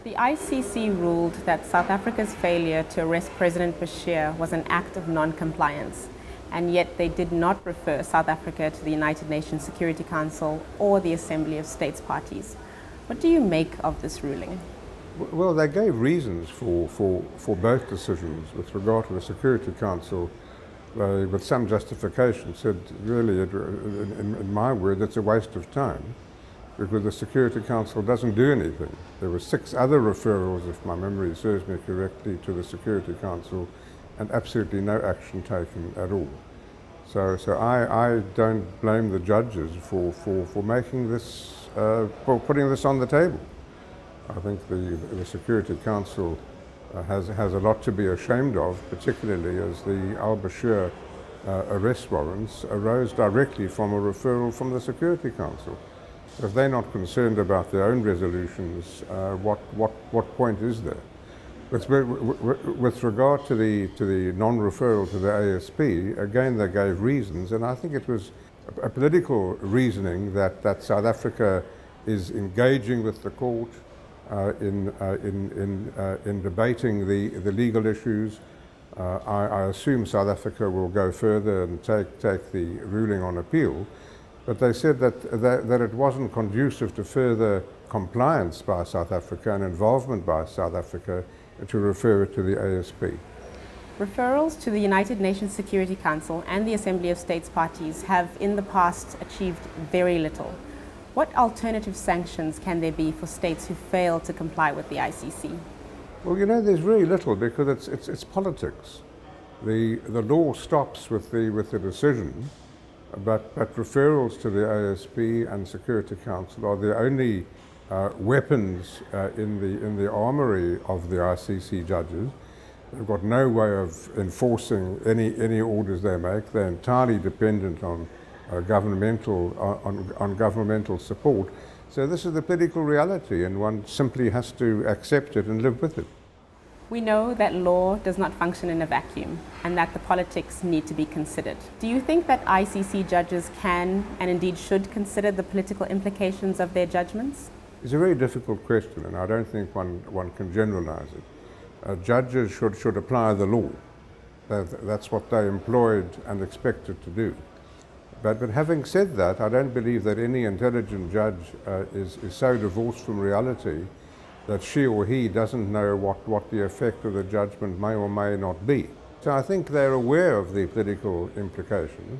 The ICC ruled that South Africa's failure to arrest President Bashir was an act of non-compliance, and yet they did not refer South Africa to the United Nations Security Council or the Assembly of States Parties. What do you make of this ruling? Well, they gave reasons for both decisions. With regard to the Security Council, they, with some justification, said, really, in my word, it's a waste of time, because the Security Council doesn't do anything. There were 6 other referrals, if my memory serves me correctly, to the Security Council, and absolutely no action taken at all. So I don't blame the judges for making this, for putting this on the table. I think the Security Council has a lot to be ashamed of, particularly as the al-Bashir arrest warrants arose directly from a referral from the Security Council. If they're not concerned about their own resolutions, what point is there? With regard to the non-referral to the ASP, again they gave reasons, and I think it was a political reasoning that South Africa is engaging with the court in debating the legal issues. I assume South Africa will go further and take the ruling on appeal. But they said that it wasn't conducive to further compliance by South Africa and involvement by South Africa to refer it to the ASP. Referrals to the United Nations Security Council and the Assembly of States Parties have in the past achieved very little. What alternative sanctions can there be for states who fail to comply with the ICC? Well, you know, there's very little, because it's politics. The law stops with the decision. But referrals to the ASP and Security Council are the only weapons in the armory of the ICC judges. They've got no way of enforcing any orders they make. They're entirely dependent on governmental support. So this is the political reality, and one simply has to accept it and live with it. We know that law does not function in a vacuum and that the politics need to be considered. Do you think that ICC judges can and indeed should consider the political implications of their judgments? It's a very difficult question, and I don't think one can generalize it. Judges should apply the law. That's what they're employed and expected to do. But having said that, I don't believe that any intelligent judge is so divorced from reality that she or he doesn't know what the effect of the judgment may or may not be. So I think they're aware of the political implications,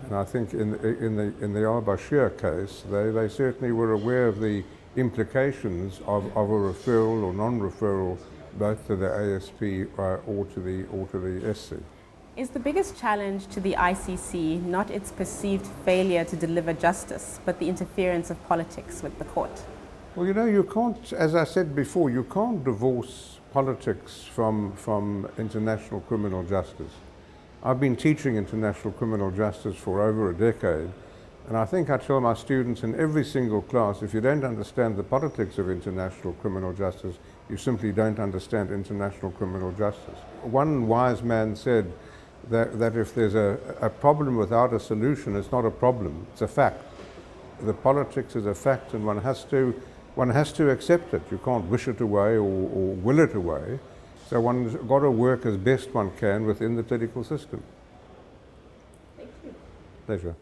and I think in the al-Bashir case, they certainly were aware of the implications of a referral or non-referral both to the ASP or to the SC. Is the biggest challenge to the ICC not its perceived failure to deliver justice, but the interference of politics with the court? Well, you know, you can't, as I said before, you can't divorce politics from international criminal justice. I've been teaching international criminal justice for over a decade, and I think I tell my students in every single class, if you don't understand the politics of international criminal justice, you simply don't understand international criminal justice. One wise man said that if there's a problem without a solution, it's not a problem, it's a fact. The politics is a fact, and one has to accept it. You can't wish it away or will it away. So one's got to work as best one can within the political system. Thank you. Pleasure.